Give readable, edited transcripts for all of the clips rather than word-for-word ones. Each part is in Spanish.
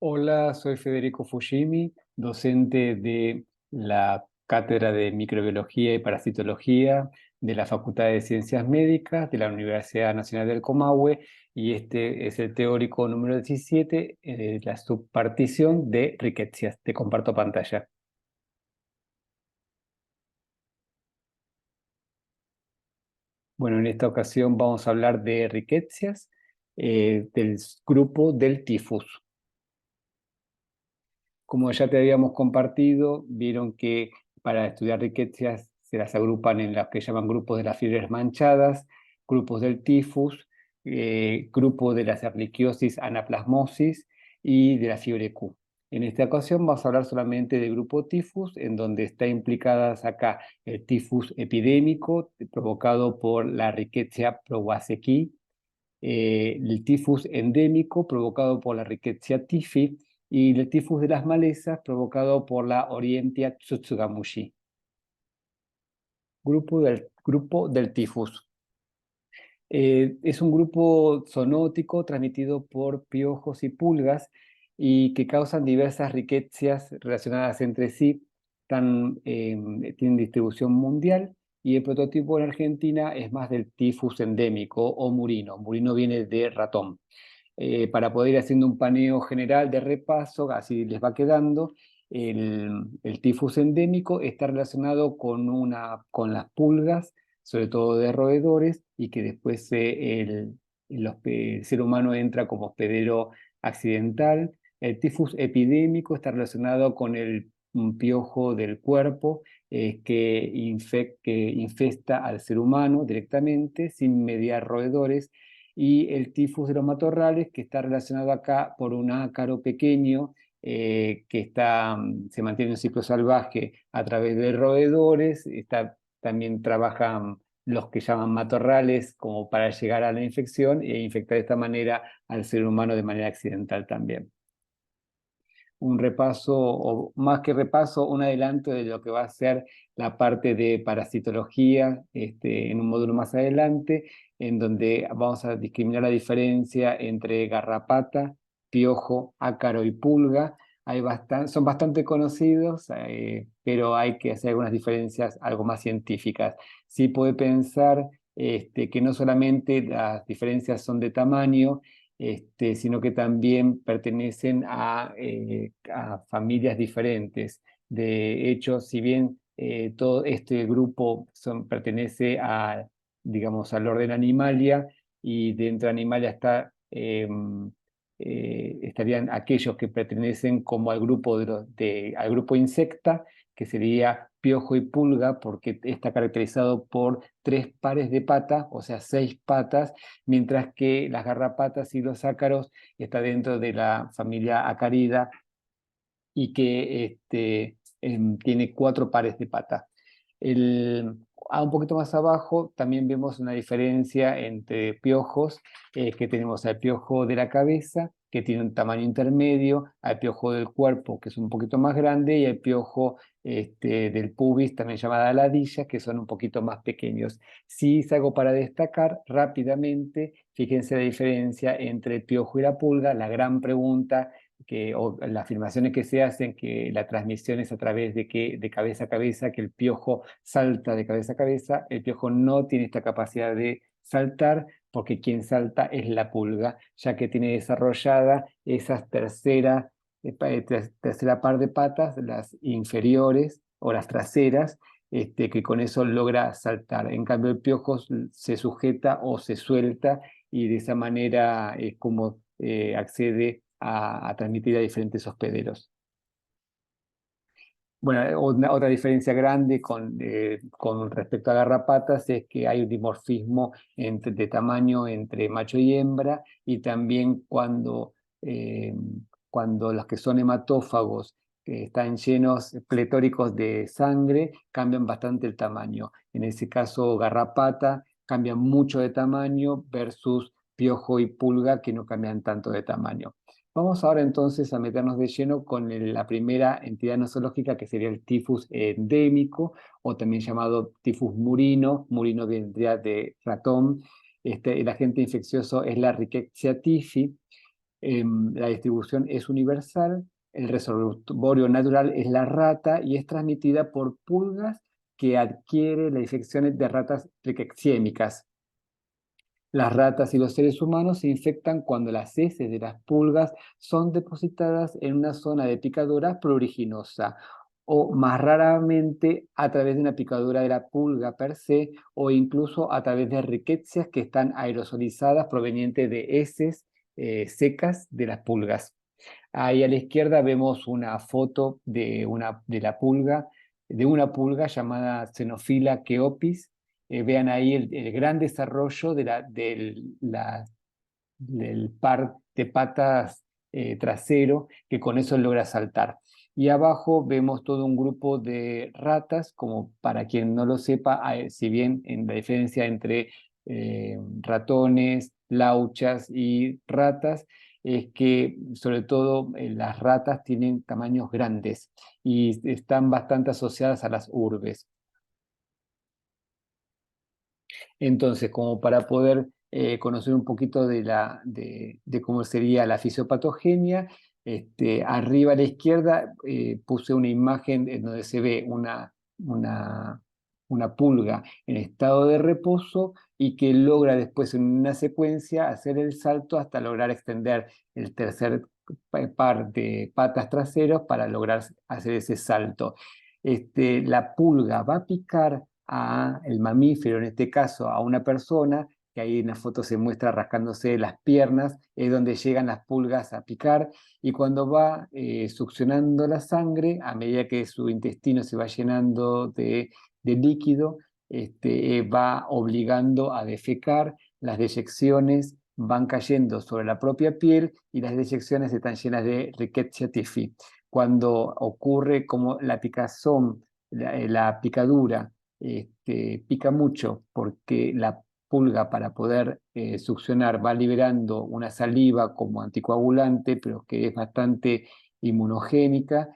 Hola, soy Federico Fujimi, docente de la Cátedra de Microbiología y Parasitología de la Facultad de Ciencias Médicas de la Universidad Nacional del Comahue, y este es el teórico número 17, la subpartición de Rickettsia. Te comparto pantalla. Bueno, en esta ocasión vamos a hablar de Rickettsias, del grupo del tifus. Como ya te habíamos compartido, vieron que para estudiar riquezas se las agrupan en los que llaman grupos de las fiebres manchadas, grupos del tifus, grupo de las erliquiosis anaplasmosis y de la fiebre Q. En esta ocasión vamos a hablar solamente del grupo tifus, en donde está implicadas acá el tifus epidémico provocado por la Rickettsia prowazekii, el tifus endémico provocado por la Rickettsia typhi y el tifus de las malezas provocado por la Orientia tsutsugamushi. Grupo del tifus. Es un grupo zoonótico transmitido por piojos y pulgas y que causan diversas riquezas relacionadas entre sí. Tienen distribución mundial y el prototipo en Argentina es más del tifus endémico o murino. Murino viene de ratón. Para poder ir haciendo un paneo general de repaso, así les va quedando. El tifus endémico está relacionado con las pulgas, sobre todo de roedores, y que después el ser humano entra como hospedero accidental. El tifus epidémico está relacionado con el piojo del cuerpo, que infesta al ser humano directamente, sin mediar roedores, y el tifus de los matorrales, que está relacionado acá por un ácaro pequeño, se mantiene en un ciclo salvaje a través de roedores. También trabajan los que llaman matorrales como para llegar a la infección e infectar de esta manera al ser humano de manera accidental también. Un repaso, o más que repaso, un adelanto de lo que va a ser la parte de parasitología, en un módulo más adelante, en donde vamos a discriminar la diferencia entre garrapata, piojo, ácaro y pulga. Son bastante conocidos, pero hay que hacer algunas diferencias algo más científicas. Sí puede pensar que no solamente las diferencias son de tamaño, sino que también pertenecen a familias diferentes. De hecho, si bien todo este grupo pertenece digamos, al orden Animalia, y dentro de Animalia estarían aquellos que pertenecen como al grupo, al grupo Insecta, que sería piojo y pulga, porque está caracterizado por 3 pares de patas, o sea, 6 patas, mientras que las garrapatas y los ácaros está dentro de la familia Acarida, y que tiene 4 pares de patas. Un poquito más abajo también vemos una diferencia entre piojos, que tenemos al piojo de la cabeza, que tiene un tamaño intermedio, al piojo del cuerpo, que es un poquito más grande, y al piojo del pubis, también llamada ladilla, que son un poquito más pequeños. Si es algo para destacar rápidamente, fíjense la diferencia entre el piojo y la pulga. La gran pregunta, o las afirmaciones que se hacen, que la transmisión es a través de cabeza a cabeza, que el piojo salta de cabeza a cabeza. El piojo no tiene esta capacidad de saltar, porque quien salta es la pulga, ya que tiene desarrollada esas tercera par de patas, las inferiores o las traseras, que con eso logra saltar. En cambio, el piojo se sujeta o se suelta, y de esa manera es como accede a transmitir a diferentes hospederos. Bueno, otra diferencia grande con respecto a garrapatas es que hay un dimorfismo de tamaño entre macho y hembra, y también cuando los que son hematófagos, que están llenos, pletóricos de sangre, cambian bastante el tamaño. En ese caso, garrapata cambian mucho de tamaño versus piojo y pulga, que no cambian tanto de tamaño. Vamos ahora entonces a meternos de lleno con la primera entidad nosológica, que sería el tifus endémico, o también llamado tifus murino. Murino vendría de ratón. El agente infeccioso es la Rickettsia typhi. La distribución es universal, el reservorio natural es la rata y es transmitida por pulgas que adquiere las infecciones de ratas triquexémicas. Las ratas y los seres humanos se infectan cuando las heces de las pulgas son depositadas en una zona de picadura pruriginosa o más raramente a través de una picadura de la pulga per se o incluso a través de riquecias que están aerosolizadas provenientes de heces secas de las pulgas. Ahí a la izquierda vemos una foto de una pulga llamada Xenophila keopis. Vean ahí el gran desarrollo del par de patas trasero que con eso logra saltar. Y abajo vemos todo un grupo de ratas, como para quien no lo sepa, si bien en la diferencia entre ratones, lauchas y ratas, es que sobre todo las ratas tienen tamaños grandes y están bastante asociadas a las urbes. Entonces, como para poder conocer un poquito de cómo sería la fisiopatogenia, arriba a la izquierda puse una imagen en donde se ve una, una pulga en estado de reposo y que logra después en una secuencia hacer el salto hasta lograr extender el tercer par de patas traseros para lograr hacer ese salto. La pulga va a picar a el mamífero, en este caso a una persona, que ahí en la foto se muestra rascándose las piernas, es donde llegan las pulgas a picar, y cuando va succionando la sangre, a medida que su intestino se va llenando de líquido, va obligando a defecar, las deyecciones van cayendo sobre la propia piel y las deyecciones están llenas de Rickettsia typhi. Cuando ocurre como la picazón, la picadura, pica mucho porque la pulga para poder succionar va liberando una saliva como anticoagulante, pero que es bastante inmunogénica,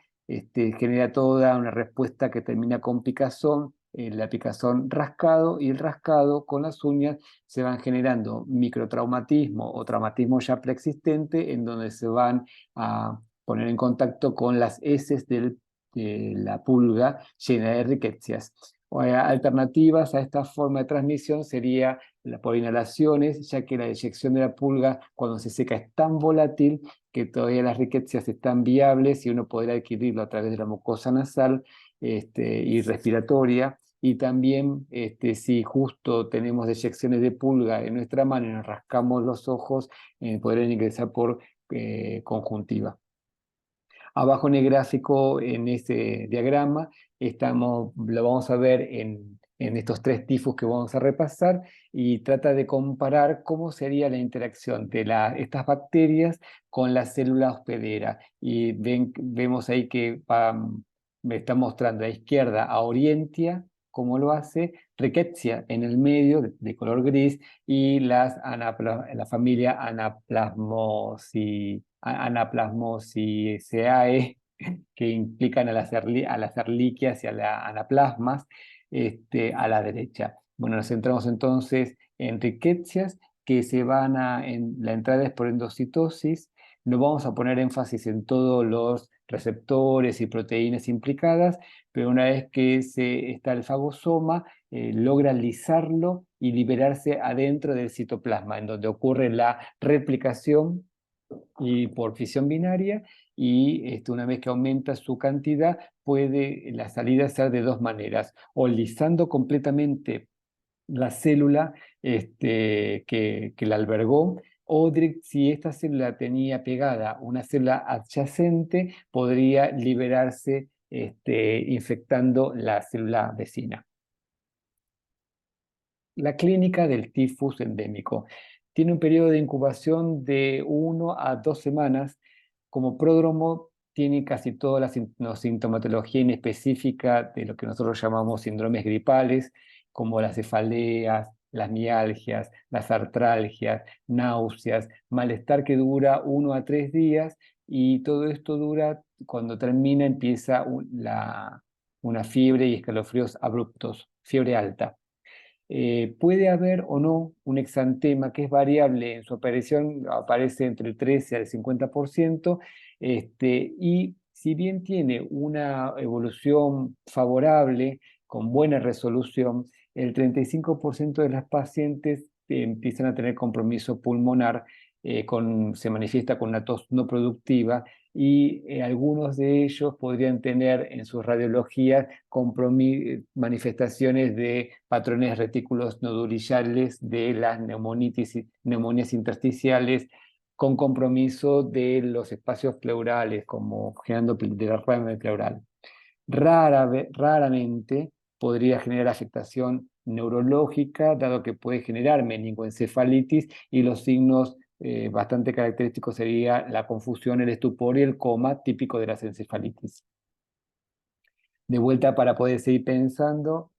genera toda una respuesta que termina con picazón, la picazón rascado y el rascado con las uñas se van generando microtraumatismo o traumatismo ya preexistente en donde se van a poner en contacto con las heces de la pulga llena de riquecias. Alternativas a esta forma de transmisión sería por inhalaciones, ya que la eyección de la pulga cuando se seca es tan volátil que todavía las riquecias están viables y uno podría adquirirlo a través de la mucosa nasal y respiratoria. Y también si justo tenemos deyecciones de pulga en nuestra mano y nos rascamos los ojos, podrían ingresar por conjuntiva. Abajo en el gráfico, en este diagrama, lo vamos a ver en estos tres tifos que vamos a repasar y trata de comparar cómo sería la interacción de estas bacterias con la célula hospedera. Y vemos ahí que me está mostrando a izquierda a Orientia, cómo lo hace, Rickettsia en el medio, de color gris, y la familia Anaplasmosiaceae, que implican a las erliquias y a las anaplasmas, a la derecha. Bueno, nos centramos entonces en riquecias que en la entrada es por endocitosis. No vamos a poner énfasis en todos los receptores y proteínas implicadas, pero una vez que está el fagosoma, logra lisarlo y liberarse adentro del citoplasma, en donde ocurre la replicación y por fisión binaria, y una vez que aumenta su cantidad, puede la salida ser de dos maneras, o lisando completamente la célula que la albergó, o si esta célula tenía pegada una célula adyacente, podría liberarse infectando la célula vecina. La clínica del tifus endémico tiene un periodo de incubación de 1 a 2 semanas. Como pródromo, tiene casi toda la sintomatología inespecífica de lo que nosotros llamamos síndromes gripales, como las cefaleas, las mialgias, las artralgias, náuseas, malestar que dura 1 a 3 días, y todo esto dura, cuando termina, empieza una fiebre y escalofríos abruptos, fiebre alta. Puede haber o no un exantema que es variable en su aparición, aparece entre el 13 al 50%, y si bien tiene una evolución favorable, con buena resolución, el 35% de las pacientes empiezan a tener compromiso pulmonar, se manifiesta con una tos no productiva y algunos de ellos podrían tener en sus radiologías manifestaciones de patrones retículos nodulillales de las neumonías intersticiales con compromiso de los espacios pleurales, como generando derrame pleural. Raramente podría generar afectación neurológica, dado que puede generar meningoencefalitis y los signos bastante característicos sería la confusión, el estupor y el coma típico de las encefalitis. De vuelta para poder seguir pensando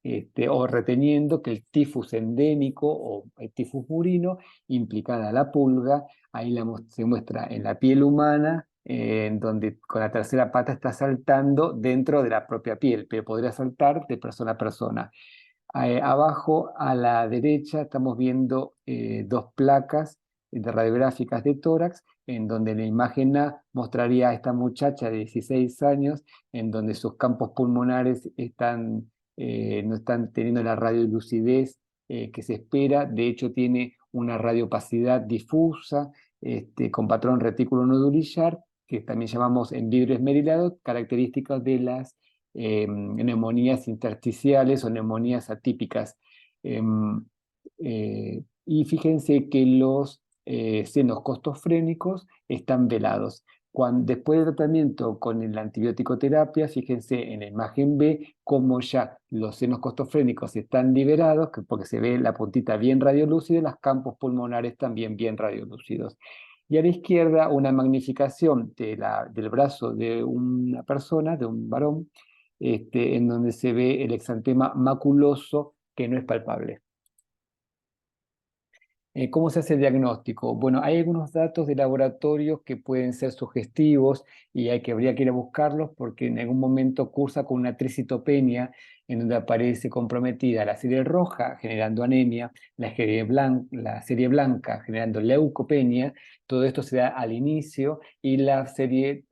o reteniendo que el tifus endémico o el tifus murino, implicada la pulga, ahí se muestra en la piel humana, en donde con la tercera pata está saltando dentro de la propia piel, pero podría saltar de persona a persona. Abajo a la derecha estamos viendo dos placas radiográficas de tórax, en donde la imagen A mostraría a esta muchacha de 16 años, en donde sus campos pulmonares no están teniendo la radiolucidez que se espera. De hecho, tiene una radiopacidad difusa, con patrón retículo nodulillar, que también llamamos en vidrio esmerilado, características de las neumonías intersticiales o neumonías atípicas. Y fíjense que los senos costofrénicos están velados. Después del tratamiento con la antibiótico terapia, fíjense en la imagen B cómo ya los senos costofrénicos están liberados, porque se ve la puntita bien radiolúcida y los campos pulmonares también bien radiolúcidos. Y a la izquierda una magnificación del brazo de una persona, de un varón, en donde se ve el exantema maculoso que no es palpable. ¿Cómo se hace el diagnóstico? Bueno, hay algunos datos de laboratorios que pueden ser sugestivos y habría que ir a buscarlos porque en algún momento cursa con una tricitopenia en donde aparece comprometida la serie roja generando anemia, la serie blanca generando leucopenia. Todo esto se da al inicio, y la serie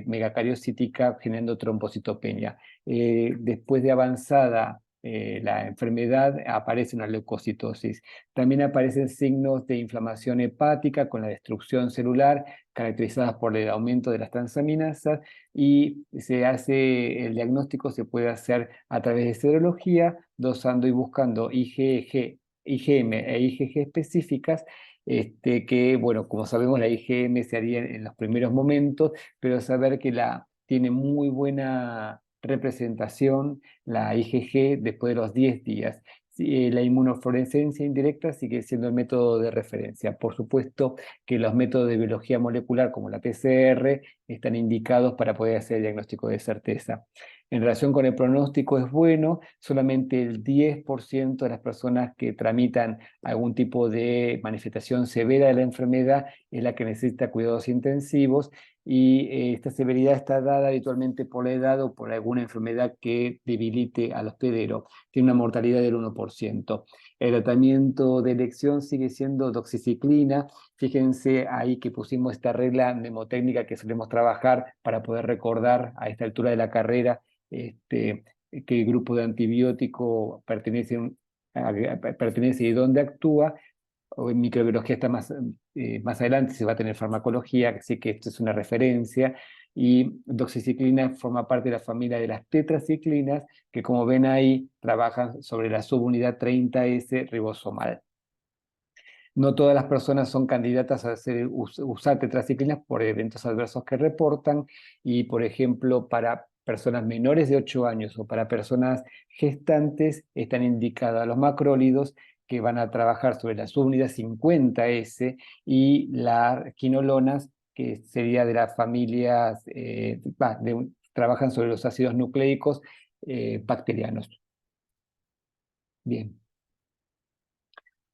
megacariocítica generando trombocitopenia. Después de avanzada la enfermedad, aparece una leucocitosis. También aparecen signos de inflamación hepática con la destrucción celular, caracterizadas por el aumento de las transaminasas, y el diagnóstico se puede hacer a través de serología, dosando y buscando IgM e IgG específicas, que, bueno, como sabemos, la IgM se haría en los primeros momentos, pero saber que tiene muy buena representación la IgG después de los 10 días. Sí, la inmunofluorescencia indirecta sigue siendo el método de referencia. Por supuesto que los métodos de biología molecular como la PCR están indicados para poder hacer el diagnóstico de certeza. En relación con el pronóstico es bueno, solamente el 10% de las personas que tramitan algún tipo de manifestación severa de la enfermedad es la que necesita cuidados intensivos, y esta severidad está dada habitualmente por la edad o por alguna enfermedad que debilite al hospedero. Tiene una mortalidad del 1%. El tratamiento de elección sigue siendo doxiciclina. Fíjense ahí que pusimos esta regla mnemotécnica que solemos trabajar para poder recordar a esta altura de la carrera qué grupo de antibiótico pertenece y dónde actúa. O en microbiología está más adelante, se va a tener farmacología, así que esto es una referencia. Y doxiciclina forma parte de la familia de las tetraciclinas, que como ven ahí, trabajan sobre la subunidad 30S ribosomal. No todas las personas son candidatas a usar tetraciclinas por eventos adversos que reportan, y, por ejemplo, para personas menores de 8 años o para personas gestantes están indicados los macrólidos, que van a trabajar sobre la subunidad 50S, y las quinolonas, que sería de las familias, trabajan sobre los ácidos nucleicos bacterianos. Bien.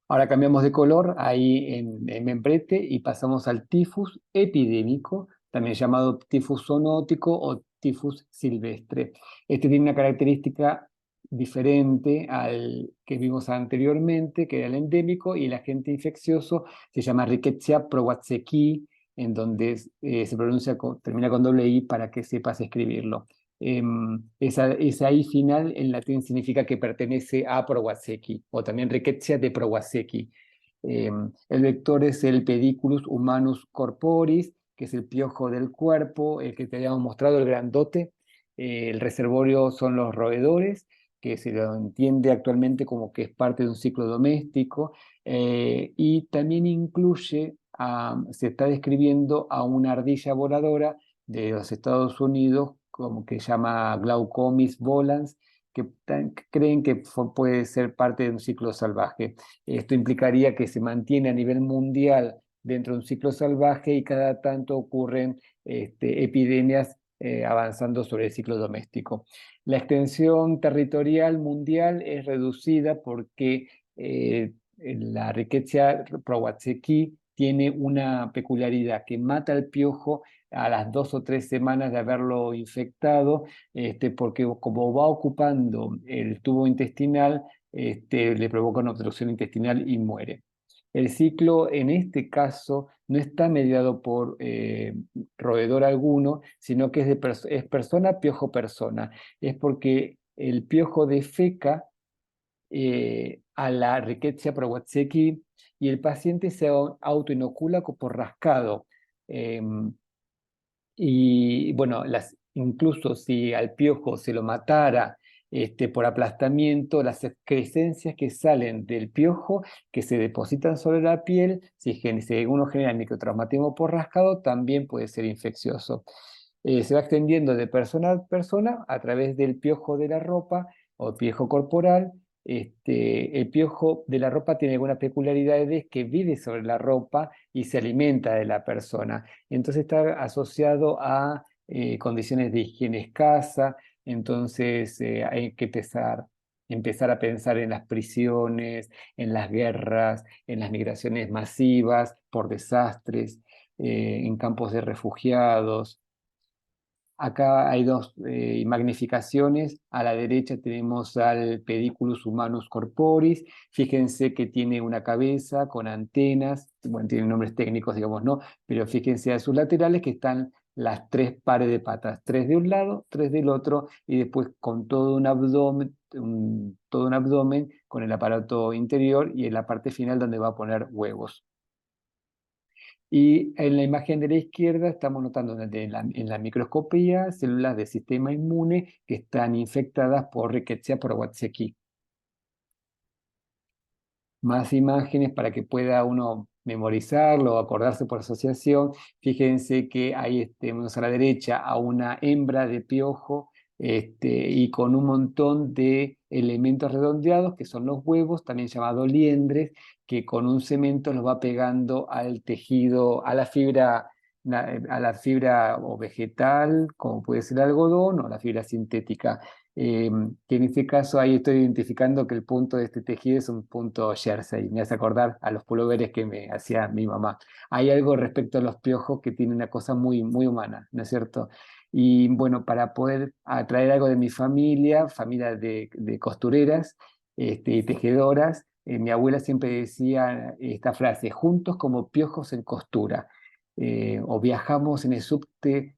Ahora cambiamos de color ahí en membrete y pasamos al tifus epidémico, también llamado tifus zoonótico o tifus silvestre. Este tiene una característica diferente al que vimos anteriormente, que era el endémico, y el agente infeccioso se llama Rickettsia prowazekii, en donde se pronuncia termina con doble I para que sepas escribirlo. Esa I final en latín significa que pertenece a Prowazekii, o también Rickettsia de Prowazekii. El vector es el Pediculus humanus corporis, que es el piojo del cuerpo, el que te habíamos mostrado, el grandote. El reservorio son los roedores, que se lo entiende actualmente como que es parte de un ciclo doméstico, y también incluye, se está describiendo a una ardilla voladora de los Estados Unidos, como que se llama Glaucomis volans, que creen que puede ser parte de un ciclo salvaje. Esto implicaría que se mantiene a nivel mundial dentro de un ciclo salvaje y cada tanto ocurren epidemias avanzando sobre el ciclo doméstico. La extensión territorial mundial es reducida porque la Rickettsia prowazekii tiene una peculiaridad que mata al piojo a las 2 o 3 semanas de haberlo infectado, porque como va ocupando el tubo intestinal, le provoca una obstrucción intestinal y muere. El ciclo en este caso no está mediado por roedor alguno, sino que es persona, piojo, persona. Es porque el piojo defeca a la Rickettsia prowazekii y el paciente se autoinocula por rascado. Em, y bueno, incluso si al piojo se lo matara por aplastamiento, las excrescencias que salen del piojo, que se depositan sobre la piel, si uno genera microtraumatismo por rascado, también puede ser infeccioso. Se va extendiendo de persona a persona a través del piojo de la ropa o piojo corporal. El piojo de la ropa tiene algunas peculiaridades, que vive sobre la ropa y se alimenta de la persona. Entonces está asociado a condiciones de higiene escasa. Entonces hay que empezar a pensar en las prisiones, en las guerras, en las migraciones masivas por desastres, en campos de refugiados. Acá hay dos magnificaciones. A la derecha tenemos al Pediculus humanus corporis. Fíjense que tiene una cabeza con antenas. Bueno, tienen nombres técnicos, digamos, ¿no? Pero fíjense a sus laterales que están las 3 pares de patas. 3 de un lado, 3 del otro, y después con todo un abdomen, todo un abdomen con el aparato interior y en la parte final donde va a poner huevos. Y en la imagen de la izquierda estamos notando en la microscopía células del sistema inmune que están infectadas por Rickettsia prowazekii. Más imágenes para que pueda uno memorizarlo o acordarse por asociación. Fíjense que ahí tenemos a la derecha a una hembra de piojo, y con un montón de elementos redondeados que son los huevos, también llamados liendres, que con un cemento los va pegando al tejido, a la fibra o vegetal, como puede ser el algodón, o la fibra sintética. Que en este caso ahí estoy identificando que el punto de este tejido es un punto jersey. Me hace acordar a los pulóveres que me hacía mi mamá. Hay algo respecto a los piojos que tiene una cosa muy, muy humana, ¿no es cierto? Y bueno, para poder atraer algo de mi familia de costureras y tejedoras, mi abuela siempre decía esta frase: juntos como piojos en costura. O viajamos en el subte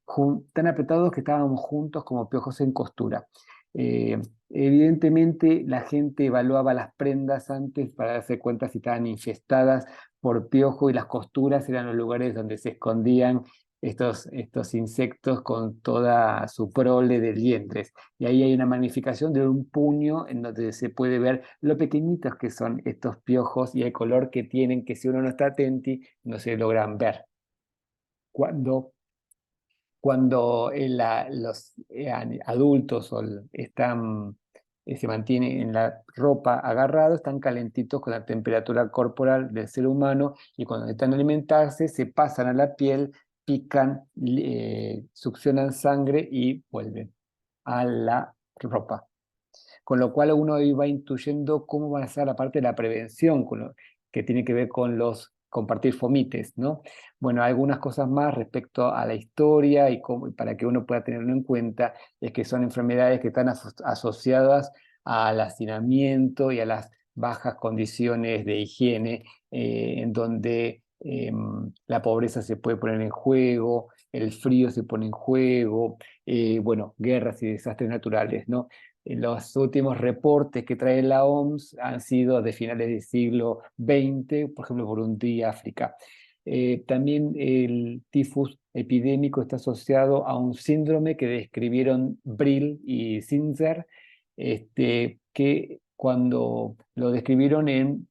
tan apretados que estábamos juntos como piojos en costura. Eh, Evidentemente la gente evaluaba las prendas antes para darse cuenta si estaban infestadas por piojo, y las costuras eran los lugares donde se escondían estos insectos con toda su prole de liendres. Y ahí hay una magnificación de un puño en donde se puede ver lo pequeñitos que son estos piojos y el color que tienen, que si uno no está atento no se logran ver. Cuando los adultos se mantienen en la ropa agarrados, están calentitos con la temperatura corporal del ser humano, y cuando necesitan alimentarse se pasan a la piel, pican, succionan sangre y vuelven a la ropa. Con lo cual uno iba intuyendo cómo va a ser la parte de la prevención, que tiene que ver con compartir fomites, ¿no? Bueno, algunas cosas más respecto a la historia y para que uno pueda tenerlo en cuenta, es que son enfermedades que están asociadas al hacinamiento y a las bajas condiciones de higiene, en donde la pobreza se puede poner en juego, el frío se pone en juego, bueno, guerras y desastres naturales, ¿no? Los últimos reportes que trae la OMS han sido de finales del siglo XX, por ejemplo, Burundi, África. También el tifus epidémico está asociado a un síndrome que describieron Brill y Zinsser, que cuando lo describieron en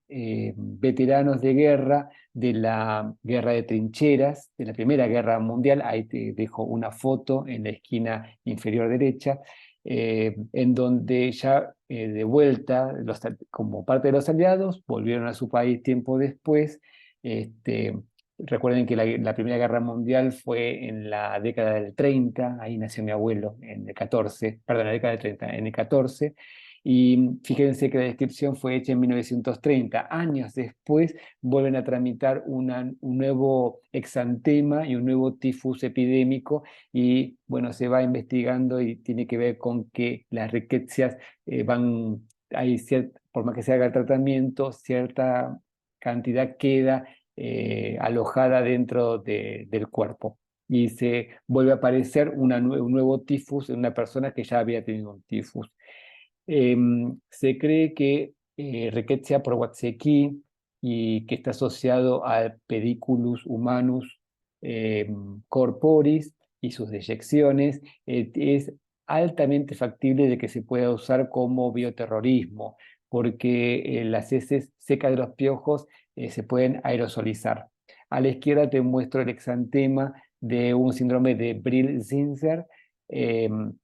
veteranos de guerra, de la guerra de trincheras, de la Primera Guerra Mundial. Ahí te dejo una foto en la esquina inferior derecha, en donde ya de vuelta, como parte de los aliados, volvieron a su país tiempo después. Este, Recuerden que la Primera Guerra Mundial fue en la década del 30, ahí nació mi abuelo, en el 14, perdón, en la década del 30, en el 14, y fíjense que la descripción fue hecha en 1930. Años después vuelven a tramitar un nuevo exantema y un nuevo tifus epidémico, y bueno, se va investigando y tiene que ver con que las riquezas por más que se haga el tratamiento, cierta cantidad queda alojada dentro del cuerpo. Y se vuelve a aparecer un nuevo tifus en una persona que ya había tenido un tifus. Se cree que Rickettsia prowazekii, y que está asociado al Pediculus humanus corporis y sus deyecciones, es altamente factible de que se pueda usar como bioterrorismo, porque las heces secas de los piojos se pueden aerosolizar. A la izquierda te muestro el exantema de un síndrome de Brill-Zinsser, en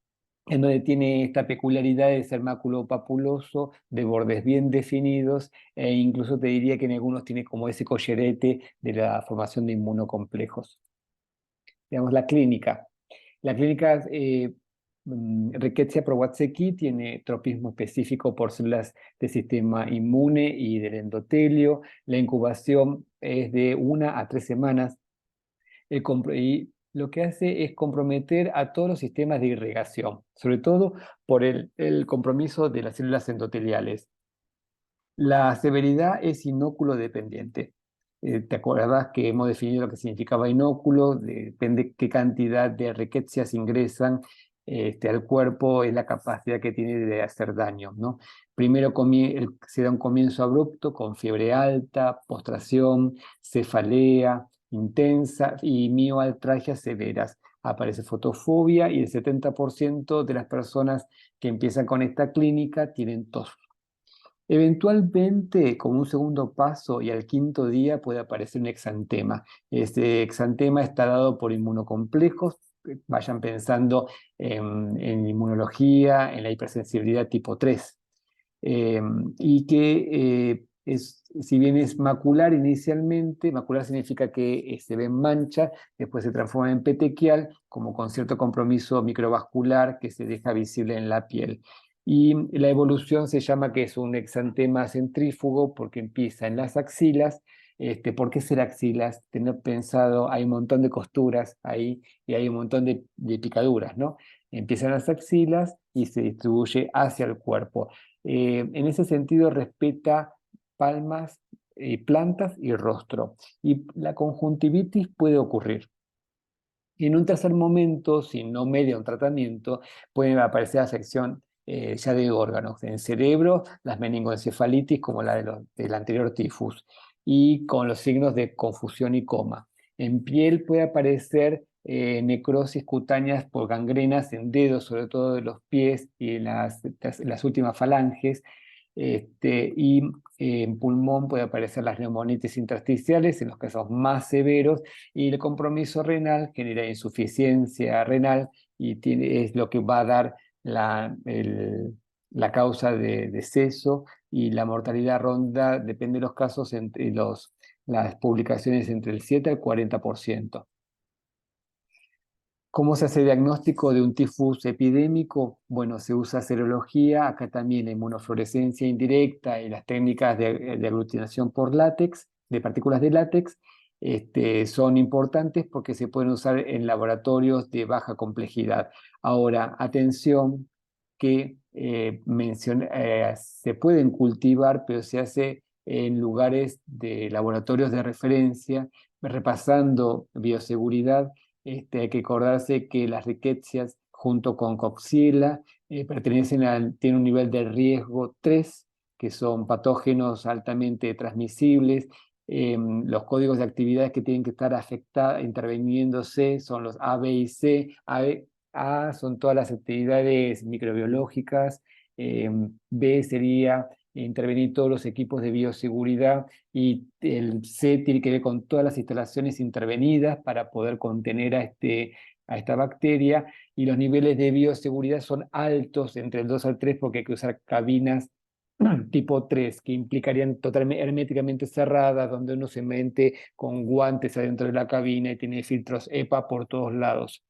donde tiene esta peculiaridad de ser maculopapuloso, de bordes bien definidos, e incluso te diría que en algunos tiene como ese collerete de la formación de inmunocomplejos. Digamos, la clínica. La clínica Rickettsia prowazekii tiene tropismo específico por células del sistema inmune y del endotelio. La incubación es de 1 a 3 semanas. Y lo que hace es comprometer a todos los sistemas de irrigación, sobre todo por el compromiso de las células endoteliales. La severidad es inóculo dependiente. ¿Te acuerdas que hemos definido lo que significaba inóculo? Depende qué cantidad de riquezas ingresan al cuerpo, es la capacidad que tiene de hacer daño, ¿no? Primero se da un comienzo abrupto con fiebre alta, postración, cefalea intensa y mioalgias severas. Aparece fotofobia y el 70% de las personas que empiezan con esta clínica tienen tos. Eventualmente, como un segundo paso y al quinto día, puede aparecer un exantema. Este exantema está dado por inmunocomplejos. Vayan pensando en inmunología, en la hipersensibilidad tipo 3, y que si bien es macular inicialmente, macular significa que se ve en mancha, después se transforma en petequial, como con cierto compromiso microvascular que se deja visible en la piel. Y la evolución se llama que es un exantema centrífugo porque empieza en las axilas. ¿Por qué ser axilas? Tener pensado, hay un montón de costuras ahí y hay un montón de picaduras, ¿no? Empieza en las axilas y se distribuye hacia el cuerpo. En ese sentido respeta palmas, plantas y rostro. Y la conjuntivitis puede ocurrir. Y en un tercer momento, si no media un tratamiento, puede aparecer afección ya de órganos. En cerebro, las meningoencefalitis como la del anterior tifus, y con los signos de confusión y coma. En piel puede aparecer necrosis cutáneas por gangrenas en dedos, sobre todo de los pies y las últimas falanges. Y en pulmón puede aparecer las neumonitis intersticiales en los casos más severos, y el compromiso renal genera insuficiencia renal y es lo que va a dar la causa de deceso, y la mortalidad ronda, depende de los casos, entre las publicaciones entre el 7 al 40%. ¿Cómo se hace diagnóstico de un tifus epidémico? Bueno, se usa serología, acá también la inmunofluorescencia indirecta y las técnicas de aglutinación por látex, de partículas de látex, son importantes porque se pueden usar en laboratorios de baja complejidad. Ahora, atención, que se pueden cultivar, pero se hace en lugares de laboratorios de referencia, repasando bioseguridad. Hay que acordarse que las rickettsias junto con Coxiella tienen un nivel de riesgo 3, que son patógenos altamente transmisibles. Los códigos de actividades que tienen que estar interviniéndose son los A, B y C. A son todas las actividades microbiológicas. B sería intervenir todos los equipos de bioseguridad, y el C tiene que ver con todas las instalaciones intervenidas para poder contener a esta bacteria, y los niveles de bioseguridad son altos, entre el 2 al 3, porque hay que usar cabinas tipo 3, que implicarían totalmente herméticamente cerradas, donde uno se mete con guantes adentro de la cabina y tiene filtros EPA por todos lados.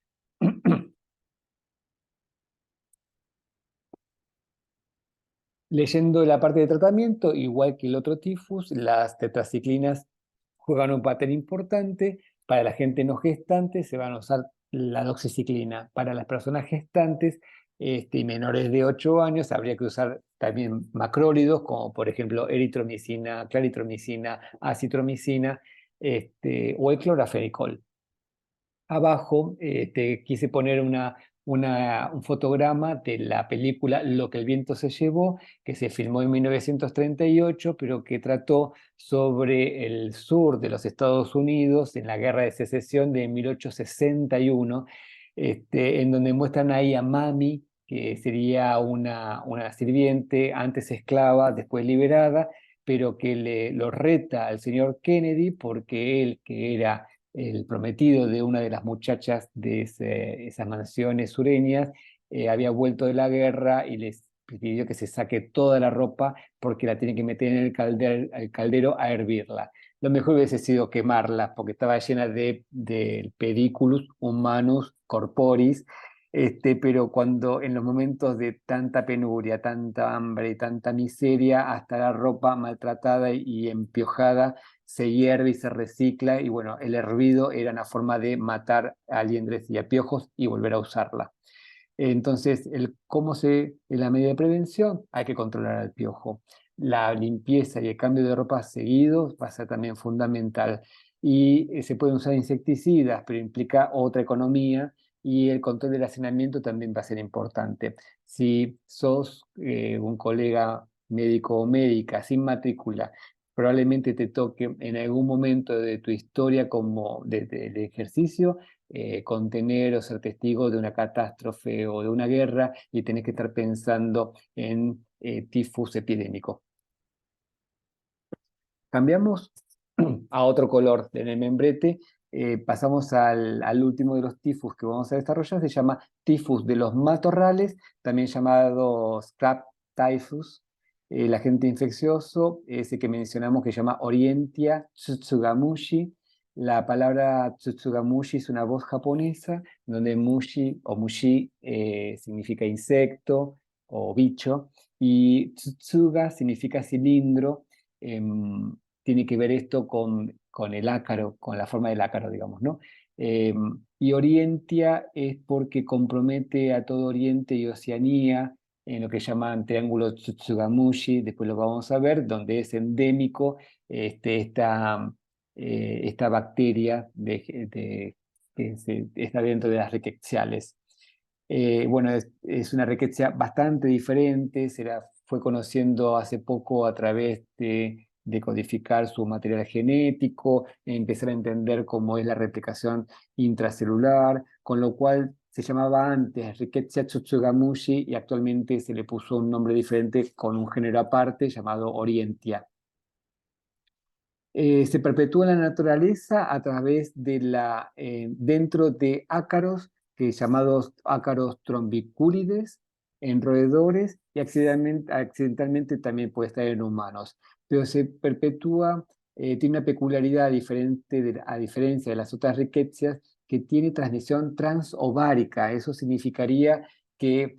Leyendo la parte de tratamiento, igual que el otro tifus, las tetraciclinas juegan un papel importante. Para la gente no gestante se van a usar la doxiciclina. Para las personas gestantes y menores de 8 años habría que usar también macrólidos, como por ejemplo eritromicina, claritromicina, acitromicina, o el clorafenicol. Abajo te quise poner un fotograma de la película Lo que el viento se llevó, que se filmó en 1938, pero que trató sobre el sur de los Estados Unidos en la Guerra de Secesión de 1861, en donde muestran ahí a Mami, que sería una sirviente, antes esclava, después liberada, pero que lo reta al señor Kennedy porque él, que era el prometido de una de las muchachas de esas mansiones sureñas, había vuelto de la guerra y les pidió que se saque toda la ropa porque la tiene que meter en el caldero a hervirla. Lo mejor hubiese sido quemarla porque estaba llena de pediculus humanus corporis, pero cuando en los momentos de tanta penuria, tanta hambre y tanta miseria, hasta la ropa maltratada y empiojada se hierve y se recicla, y bueno, el hervido era una forma de matar a liendres y a piojos y volver a usarla. Entonces, en la medida de prevención hay que controlar al piojo. La limpieza y el cambio de ropa seguidos va a ser también fundamental. Y se pueden usar insecticidas, pero implica otra economía, y el control del hacinamiento también va a ser importante. Si sos un colega médico o médica sin matrícula, probablemente te toque en algún momento de tu historia como del ejercicio contener o ser testigo de una catástrofe o de una guerra, y tenés que estar pensando en tifus epidémico. Cambiamos a otro color en el membrete. Pasamos al último de los tifus que vamos a desarrollar. Se llama tifus de los matorrales, también llamado scrap typhus. El agente infeccioso, ese que mencionamos, que se llama Orientia tsutsugamushi. La palabra tsutsugamushi es una voz japonesa, donde mushi o mushi significa insecto o bicho, y tsutsuga significa cilindro. Tiene que ver esto con el ácaro, con la forma del ácaro, digamos, ¿no? Y Orientia es porque compromete a todo Oriente y Oceanía, en lo que llaman Triángulo Tsutsugamushi, después lo vamos a ver, donde es endémico esta bacteria que está dentro de las rickettsiales. Bueno, es una riqueza bastante diferente, fue conociendo hace poco a través de codificar su material genético, empezar a entender cómo es la replicación intracelular, con lo cual se llamaba antes Rickettsia tsutsugamushi y actualmente se le puso un nombre diferente con un género aparte llamado Orientia. Se perpetúa en la naturaleza a través dentro de ácaros, llamados ácaros trombicúlides, en roedores, y accidentalmente también puede estar en humanos. Pero se perpetúa, tiene una peculiaridad diferente a diferencia de las otras rickettsias, que tiene transmisión transovárica. Eso significaría que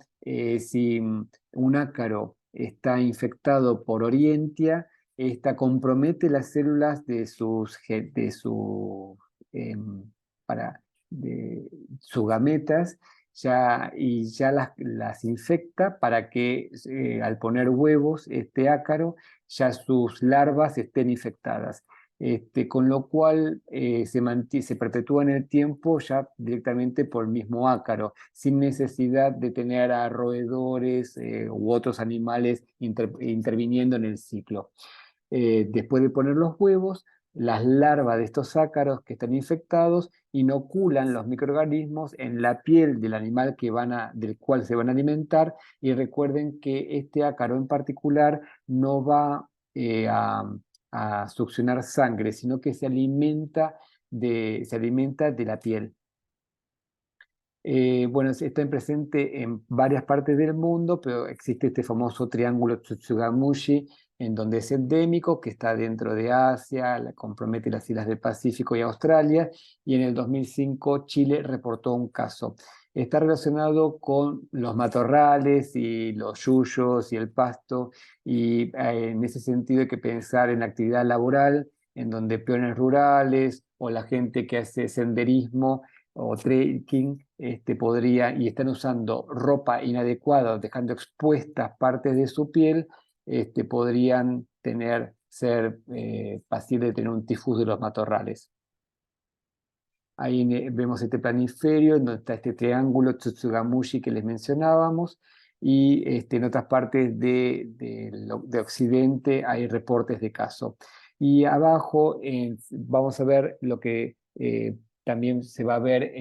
si un ácaro está infectado por Orientia, esta compromete las células em, para, de sus gametas, ya las infecta para que al poner huevos, este ácaro, ya sus larvas estén infectadas. Con lo cual se perpetúa en el tiempo ya directamente por el mismo ácaro, sin necesidad de tener a roedores u otros animales interviniendo en el ciclo. Después de poner los huevos, las larvas de estos ácaros que están infectados inoculan los microorganismos en la piel del animal del cual se van a alimentar, y recuerden que este ácaro en particular no va a succionar sangre, sino que se alimenta de la piel. Bueno, está presente en varias partes del mundo, pero existe este famoso triángulo Tsutsugamushi, en donde es endémico, que está dentro de Asia, compromete las islas del Pacífico y Australia, y en el 2005 Chile reportó un caso. Está relacionado con los matorrales y los yuyos y el pasto, y en ese sentido hay que pensar en la actividad laboral, en donde peones rurales o la gente que hace senderismo o trekking y están usando ropa inadecuada, dejando expuestas partes de su piel, podrían ser pacientes de tener un tifus de los matorrales. Ahí vemos este planiferio, en donde está este triángulo Tsutsugamushi que les mencionábamos, y en otras partes de Occidente hay reportes de caso. Y abajo vamos a ver lo que también se va a ver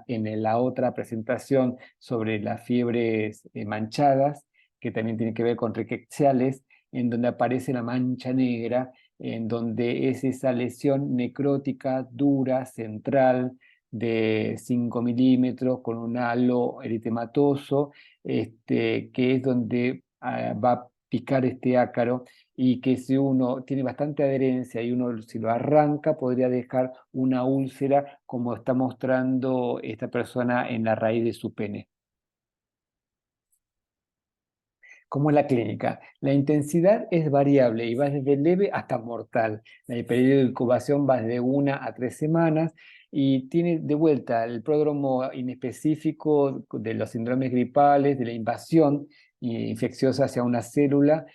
la otra presentación sobre las fiebres manchadas, que también tiene que ver con rickettsiales, en donde aparece la mancha negra, en donde es esa lesión necrótica dura, central, de 5 milímetros, con un halo eritematoso, que es donde va a picar este ácaro, y que si uno tiene bastante adherencia y uno si lo arranca, podría dejar una úlcera, como está mostrando esta persona en la raíz de su pene. ¿Cómo es la clínica? La intensidad es variable y va desde leve hasta mortal. El periodo de incubación va de 1 a 3 semanas, y tiene de vuelta el pródromo inespecífico de los síndromes gripales, de la invasión infecciosa hacia una célula,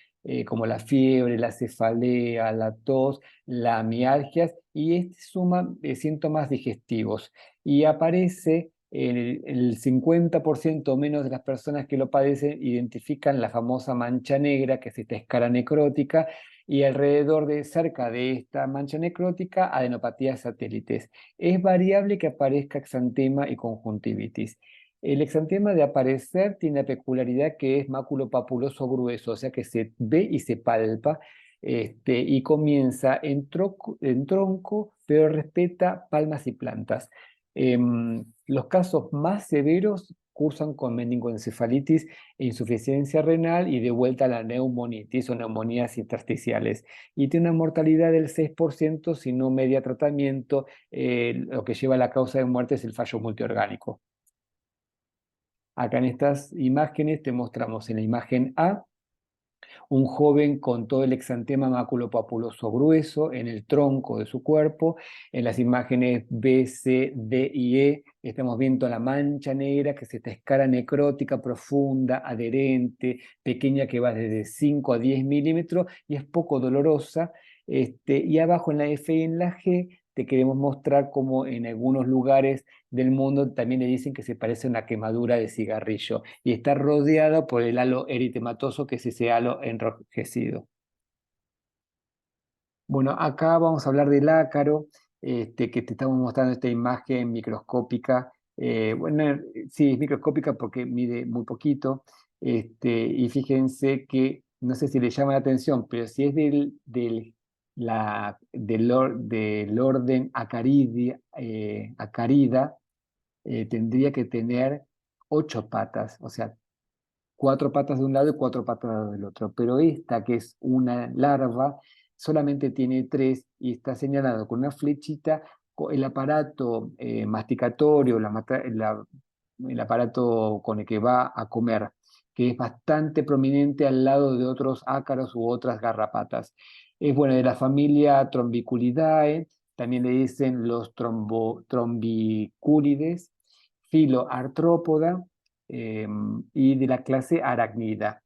como la fiebre, la cefalea, la tos, la mialgias, y suma síntomas digestivos. Y aparece el 50% o menos de las personas que lo padecen identifican la famosa mancha negra, que es esta escara necrótica, y alrededor de cerca de esta mancha necrótica, adenopatías satélites. Es variable que aparezca exantema y conjuntivitis. El exantema, de aparecer, tiene la peculiaridad que es maculopapuloso grueso, o sea que se ve y se palpa, y comienza en tronco, pero respeta palmas y plantas. Los casos más severos cursan con meningoencefalitis e insuficiencia renal, y de vuelta a la neumonitis o neumonías intersticiales. Y tiene una mortalidad del 6% si no media tratamiento. Lo que lleva a la causa de muerte es el fallo multiorgánico. Acá en estas imágenes te mostramos en la imagen A un joven con todo el exantema maculopapuloso grueso en el tronco de su cuerpo. En las imágenes B, C, D y E estamos viendo la mancha negra, que es esta escara necrótica profunda, adherente, pequeña, que va desde 5 a 10 milímetros y es poco dolorosa. Y abajo en la F y en la G te queremos mostrar cómo en algunos lugares del mundo también le dicen que se parece a una quemadura de cigarrillo, y está rodeada por el halo eritematoso, que es ese halo enrojecido. Bueno, acá vamos a hablar del ácaro, que te estamos mostrando esta imagen microscópica. Bueno, sí, es microscópica porque mide muy poquito, y fíjense que, no sé si le llama la atención, pero si es del orden Acarida, tendría que tener 8 patas, o sea, 4 patas de un lado y 4 patas del otro. Pero esta, que es una larva, solamente tiene 3, y está señalado con una flechita el aparato masticatorio, el aparato con el que va a comer, que es bastante prominente al lado de otros ácaros u otras garrapatas. Es, bueno, de la familia Trombiculidae, también le dicen los trombicúlides. filoartrópoda y de la clase aracnida,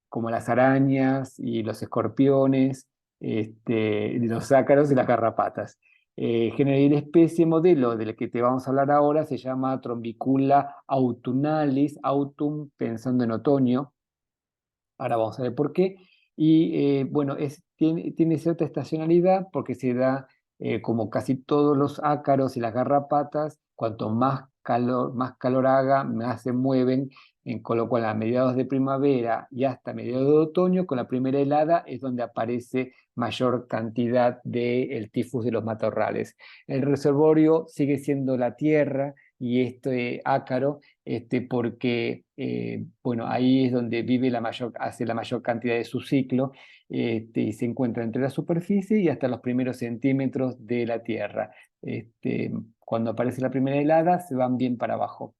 como las arañas y los escorpiones, y los ácaros y las garrapatas. Género y especie modelo del que te vamos a hablar ahora se llama Trombicula autumnalis, autumn pensando en otoño. Ahora vamos a ver por qué. Y bueno, tiene cierta estacionalidad porque se da, como casi todos los ácaros y las garrapatas, cuanto más calor haga, más se mueven, con lo cual a mediados de primavera y hasta mediados de otoño, con la primera helada, es donde aparece mayor cantidad del tifus de los matorrales. El reservorio sigue siendo la tierra y este ácaro, porque bueno, ahí es donde vive hace la mayor cantidad de su ciclo, y se encuentra entre la superficie y hasta los primeros centímetros de la tierra. Cuando aparece la primera helada, se van bien para abajo.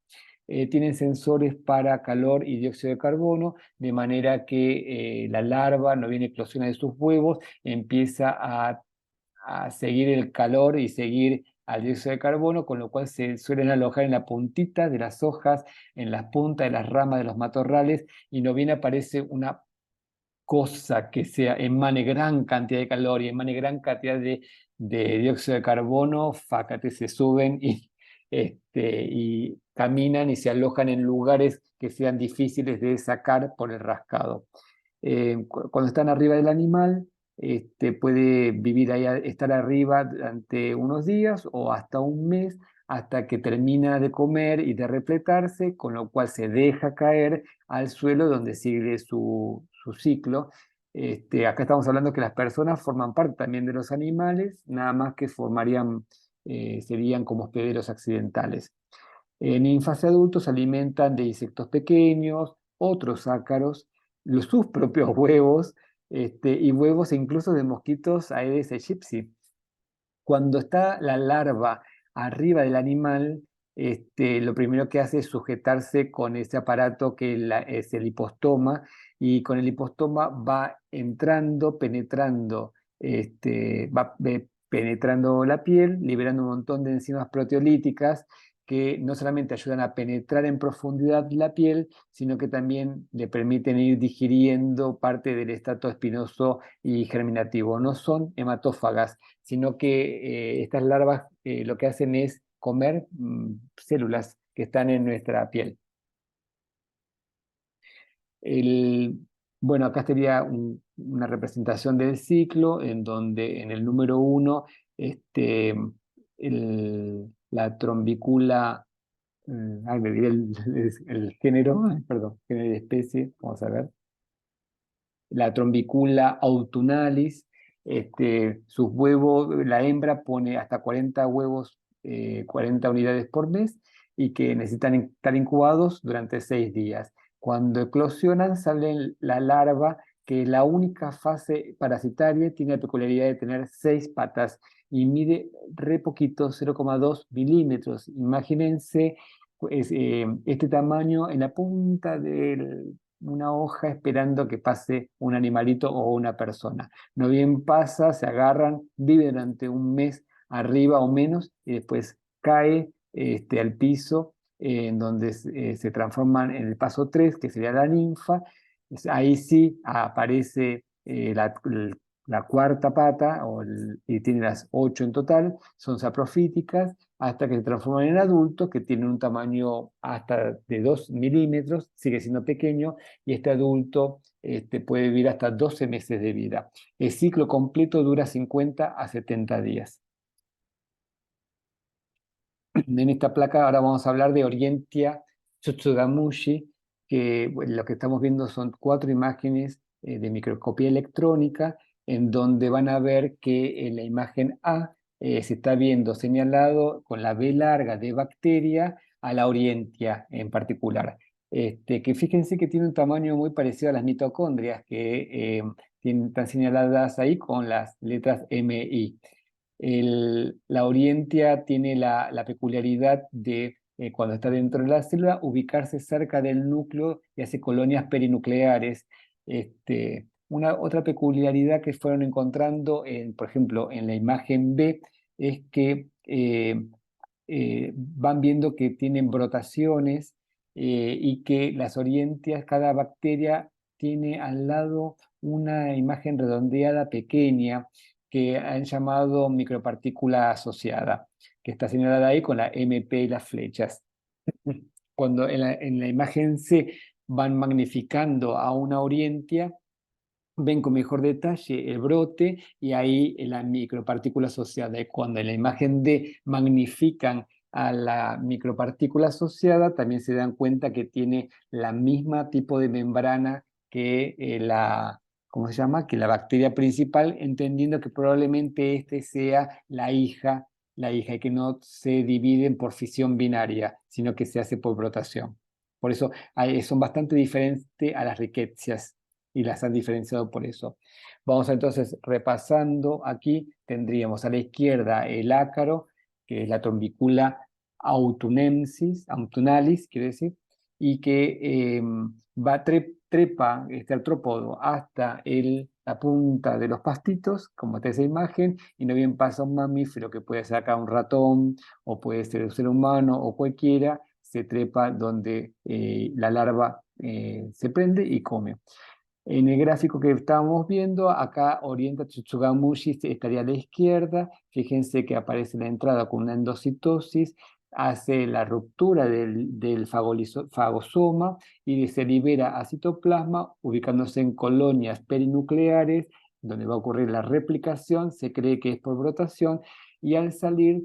Tienen sensores para calor y dióxido de carbono, de manera que la larva, no bien eclosiona de sus huevos, empieza a seguir el calor y seguir al dióxido de carbono, con lo cual se suelen alojar en la puntita de las hojas, en las puntas de las ramas de los matorrales, y no bien aparece una cosa que sea, emane gran cantidad de calor y emane gran cantidad de dióxido de carbono, fácate, se suben y caminan y se alojan en lugares que sean difíciles de sacar por el rascado. Cuando están arriba del animal, puede vivir ahí, estar arriba durante unos días o hasta un mes, hasta que termina de comer y de repletarse, con lo cual se deja caer al suelo donde sigue su ciclo. Acá estamos hablando que las personas forman parte también de los animales, nada más que serían como hospederos accidentales. En fase adulta se alimentan de insectos pequeños, otros ácaros, sus propios huevos, y huevos incluso de mosquitos Aedes aegypti. Cuando está la larva arriba del animal, lo primero que hace es sujetarse con ese aparato que es el hipostoma, y con el hipostoma va entrando, penetrando, penetrando la piel, liberando un montón de enzimas proteolíticas que no solamente ayudan a penetrar en profundidad la piel, sino que también le permiten ir digiriendo parte del estrato espinoso y germinativo. No son hematófagas, sino que estas larvas lo que hacen es comer células que están en nuestra piel. El, bueno, acá sería una representación del ciclo en donde en el número 1, la trombicula, ay, me diré el género, ay, perdón, género de especie, vamos a ver. La trombicula autumnalis, sus huevos, la hembra pone hasta 40 huevos, 40 unidades por mes, y que necesitan estar incubados durante 6 días. Cuando eclosionan, sale la larva, que la única fase parasitaria tiene la peculiaridad de tener 6 patas y mide re poquito, 0,2 milímetros. Imagínense este tamaño en la punta de una hoja, esperando que pase un animalito o una persona. No bien pasa, se agarran, vive durante un mes arriba o menos y después cae al piso, en donde se transforman en el paso 3, que sería la ninfa. Ahí sí aparece la cuarta pata, y tiene las 8 en total, son saprofíticas, hasta que se transforman en adultos, que tienen un tamaño hasta de 2 milímetros, sigue siendo pequeño, y este adulto puede vivir hasta 12 meses de vida. El ciclo completo dura 50 a 70 días. En esta placa ahora vamos a hablar de Orientia tsutsugamushi, que bueno, lo que estamos viendo son 4 imágenes de microscopía electrónica, en donde van a ver que en la imagen A se está viendo señalado con la B larga de bacteria a la Orientia en particular. Que fíjense que tiene un tamaño muy parecido a las mitocondrias, que están señaladas ahí con las letras MI. La Orientia tiene la peculiaridad de, cuando está dentro de la célula, ubicarse cerca del núcleo y hace colonias perinucleares. Otra peculiaridad que fueron encontrando, por ejemplo, en la imagen B, es que van viendo que tienen brotaciones y que las orientias, cada bacteria tiene al lado una imagen redondeada pequeña que han llamado micropartícula asociada, que está señalada ahí con la MP y las flechas. Cuando en la imagen C van magnificando a una orientia, ven con mejor detalle el brote y ahí la micropartícula asociada. Y cuando en la imagen D magnifican a la micropartícula asociada, también se dan cuenta que tiene la misma tipo de membrana que ¿cómo se llama? Que la bacteria principal, entendiendo que probablemente este sea la hija, y que no se dividen por fisión binaria, sino que se hace por brotación. Por eso son bastante diferentes a las riquecias y las han diferenciado por eso. Vamos entonces repasando aquí, tendríamos a la izquierda el ácaro, que es la trombicula autunalis, quiere decir, y que trepa este artrópodo hasta la punta de los pastitos, como está esa imagen, y no bien pasa un mamífero, que puede ser acá un ratón, o puede ser un ser humano, o cualquiera, se trepa donde la larva se prende y come. En el gráfico que estábamos viendo, acá Orienta Tsugamushi estaría a la izquierda. Fíjense que aparece la entrada con una endocitosis, hace la ruptura del fagosoma y se libera a citoplasma, ubicándose en colonias perinucleares, donde va a ocurrir la replicación. Se cree que es por brotación, y al salir,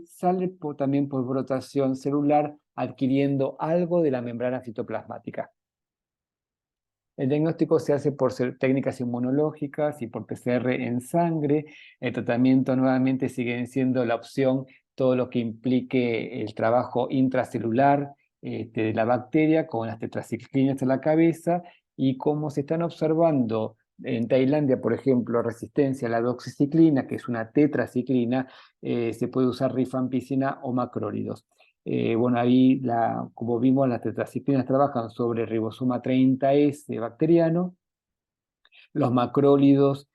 también por brotación celular, adquiriendo algo de la membrana citoplasmática. El diagnóstico se hace por técnicas inmunológicas y por PCR en sangre. El tratamiento nuevamente sigue siendo la opción, todo lo que implique el trabajo intracelular de la bacteria con las tetraciclinas en la cabeza, y como se están observando en Tailandia, por ejemplo, resistencia a la doxiciclina, que es una tetraciclina, se puede usar rifampicina o macrólidos. Bueno, ahí, como vimos, las tetraciclinas trabajan sobre ribosoma 30S bacteriano, los macrólidos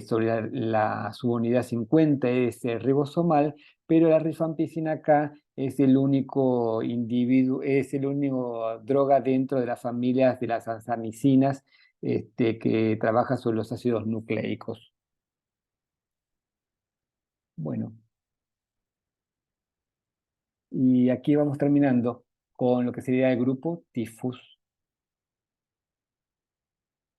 sobre la subunidad 50S ribosomal, pero la rifampicina acá es el único individuo, es el único droga dentro de las familias de las ansamicinas que trabaja sobre los ácidos nucleicos. Bueno, y aquí vamos terminando con lo que sería el grupo tifus.